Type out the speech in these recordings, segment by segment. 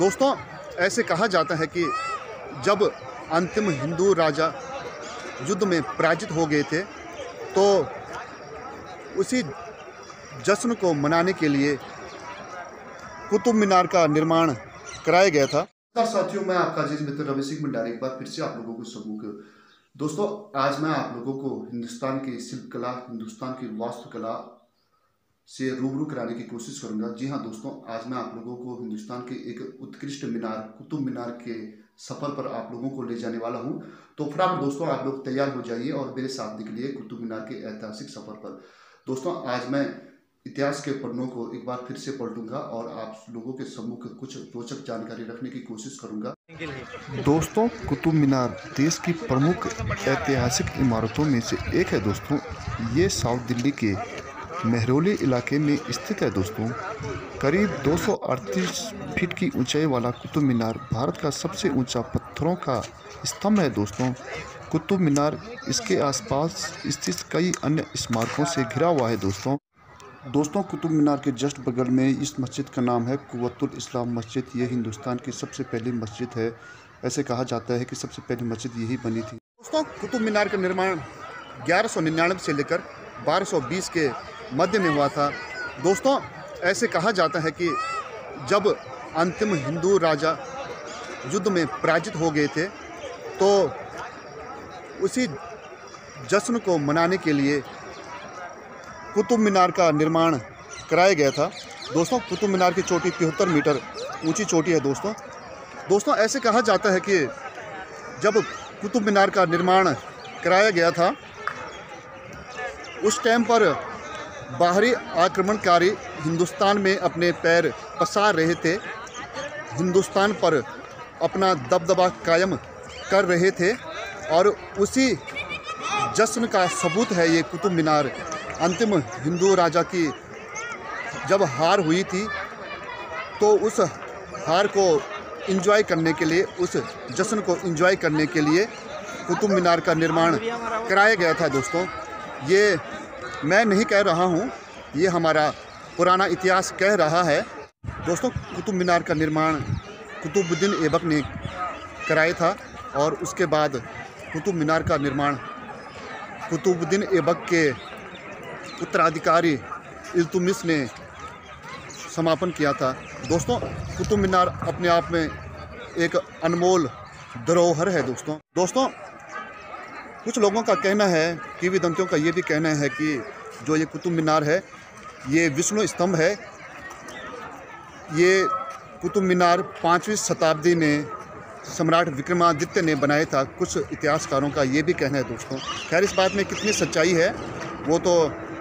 दोस्तों, ऐसे कहा जाता है कि जब अंतिम हिंदू राजा युद्ध में पराजित हो गए थे तो उसी जश्न को मनाने के लिए कुतुब मीनार का निर्माण कराया गया था। साथियों, मैं आपका अजीज मित्र रवि सिंह भंडारी एक बार फिर से आप लोगों को सम्मुख। दोस्तों, आज मैं आप लोगों को हिंदुस्तान की शिल्पकला, हिंदुस्तान की वास्तुकला से रूबरू कराने की कोशिश करूंगा। जी हाँ दोस्तों, आज मैं आप लोगों को हिंदुस्तान के एक उत्कृष्ट मीनार कुतुब मीनार के सफर पर आप लोगों को ले जाने वाला हूं। तो फटाफट दोस्तों आप लोग तैयार हो जाइए और मेरे साथ निकलिए कुतुब मीनार के ऐतिहासिक सफर पर। दोस्तों, आज मैं इतिहास के पन्नों को एक बार फिर से पलटूंगा और आप लोगों के सम्मुख कुछ रोचक जानकारी रखने की कोशिश करूंगा। दोस्तों, कुतुब मीनार देश की प्रमुख ऐतिहासिक इमारतों में से एक है। दोस्तों, ये साउथ दिल्ली के मेहरौली इलाके में स्थित है। दोस्तों, करीब 238 फीट की ऊंचाई वाला कुतुब मीनार भारत का सबसे ऊंचा पत्थरों का स्तंभ है। दोस्तों, कुतुब मीनार इसके आसपास स्थित कई अन्य स्मारकों से घिरा हुआ है। दोस्तों, कुतुब मीनार के जस्ट बगल में इस मस्जिद का नाम है कुव्वतुल इस्लाम मस्जिद। ये हिंदुस्तान की सबसे पहली मस्जिद है। ऐसे कहा जाता है कि सबसे पहली मस्जिद यही बनी थी। दोस्तों, कुतुब मीनार का निर्माण 1199 से लेकर 1220 के मध्य में हुआ था। दोस्तों, ऐसे कहा जाता है कि जब अंतिम हिंदू राजा युद्ध में पराजित हो गए थे तो उसी जश्न को मनाने के लिए कुतुब मीनार का निर्माण कराया गया था। दोस्तों, कुतुब मीनार की चोटी 73 मीटर ऊंची चोटी है। दोस्तों, ऐसे कहा जाता है कि जब कुतुब मीनार का निर्माण कराया गया था उस टाइम पर बाहरी आक्रमणकारी हिंदुस्तान में अपने पैर पसार रहे थे, हिंदुस्तान पर अपना दबदबा कायम कर रहे थे और उसी जश्न का सबूत है ये कुतुब मीनार। अंतिम हिंदू राजा की जब हार हुई थी तो उस हार को एंजॉय करने के लिए, उस जश्न को एंजॉय करने के लिए कुतुब मीनार का निर्माण कराया गया था। दोस्तों, ये मैं नहीं कह रहा हूँ, ये हमारा पुराना इतिहास कह रहा है। दोस्तों, कुतुब मीनार का निर्माण कुतुबुद्दीन ऐबक ने कराया था और उसके बाद कुतुब मीनार का निर्माण कुतुबुद्दीन ऐबक के उत्तराधिकारी इल्तुतमिश ने समापन किया था। दोस्तों, कुतुब मीनार अपने आप में एक अनमोल धरोहर है। दोस्तों, कुछ लोगों का कहना है, किंवदंतियों का ये भी कहना है कि जो ये कुतुब मीनार है ये विष्णु स्तंभ है। ये कुतुब मीनार 5वीं शताब्दी में सम्राट विक्रमादित्य ने बनाया था। कुछ इतिहासकारों का ये भी कहना है। दोस्तों, खैर इस बात में कितनी सच्चाई है वो तो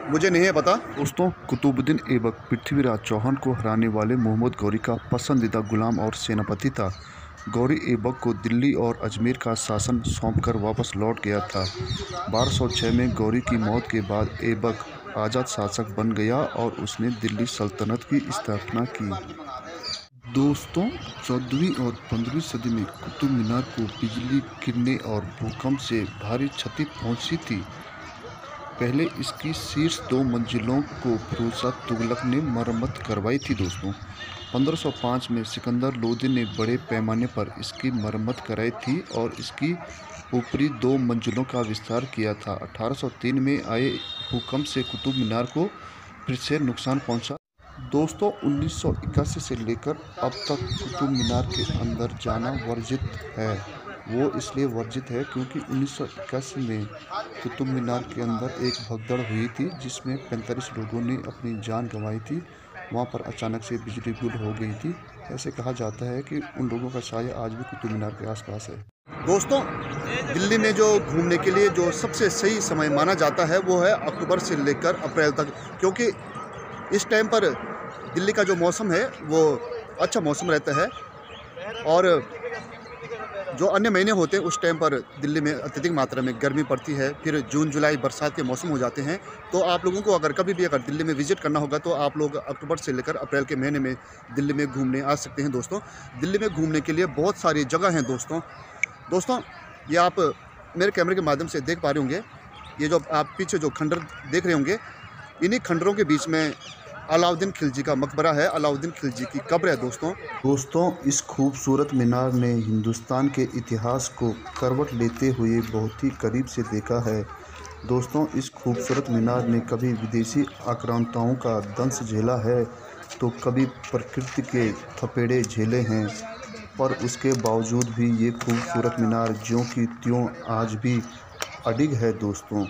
मुझे नहीं पता। दोस्तों, कुतुबुद्दीन ऐबक पृथ्वीराज चौहान को हराने वाले मोहम्मद गौरी का पसंदीदा गुलाम और सेनापति था। गौरी ऐबक को दिल्ली और अजमेर का शासन सौंपकर वापस लौट गया था। 1206 में गौरी की मौत के बाद ऐबक आज़ाद शासक बन गया और उसने दिल्ली सल्तनत की स्थापना की। दोस्तों, 14वीं और 15वीं सदी में कुतुब मीनार को बिजली गिरने और भूकंप से भारी क्षति पहुंची थी। पहले इसकी शीर्ष 2 मंजिलों को फिरोज शाह तुगलक ने मरम्मत करवाई थी। दोस्तों, 1505 में सिकंदर लोदी ने बड़े पैमाने पर इसकी मरम्मत कराई थी और इसकी ऊपरी 2 मंजिलों का विस्तार किया था। 1803 में आए भूकंप से कुतुब मीनार को फिर से नुकसान पहुंचा। दोस्तों, 1981 से लेकर अब तक कुतुब मीनार के अंदर जाना वर्जित है। वो इसलिए वर्जित है क्योंकि 1981 में कुतुब मीनार के अंदर एक भगदड़ हुई थी जिसमें 45 लोगों ने अपनी जान गंवाई थी। वहाँ पर अचानक से बिजली गुल हो गई थी। ऐसे कहा जाता है कि उन लोगों का साया आज भी कुतुब मीनार के आसपास है। दोस्तों, दिल्ली में जो घूमने के लिए जो सबसे सही समय माना जाता है वो है अक्टूबर से लेकर अप्रैल तक, क्योंकि इस टाइम पर दिल्ली का जो मौसम है वो अच्छा मौसम रहता है और जो अन्य महीने होते हैं उस टाइम पर दिल्ली में अत्यधिक मात्रा में गर्मी पड़ती है। फिर जून जुलाई बरसात के मौसम हो जाते हैं। तो आप लोगों को अगर कभी भी अगर दिल्ली में विजिट करना होगा तो आप लोग अक्टूबर से लेकर अप्रैल के महीने में दिल्ली में घूमने आ सकते हैं। दोस्तों, दिल्ली में घूमने के लिए बहुत सारी जगह हैं। दोस्तों, ये आप मेरे कैमरे के माध्यम से देख पा रहे होंगे। ये जो आप पीछे जो खंडर देख रहे होंगे, इन्हीं खंडरों के बीच में अलाउद्दीन खिलजी का मकबरा है, अलाउद्दीन खिलजी की कब्र है दोस्तों। इस खूबसूरत मीनार ने हिंदुस्तान के इतिहास को करवट लेते हुए बहुत ही करीब से देखा है। दोस्तों, इस खूबसूरत मीनार ने कभी विदेशी आक्रांताओं का दंश झेला है तो कभी प्रकृति के थपेड़े झेले हैं, पर उसके बावजूद भी ये खूबसूरत मीनार ज्यों की त्यों आज भी अडिग है दोस्तों।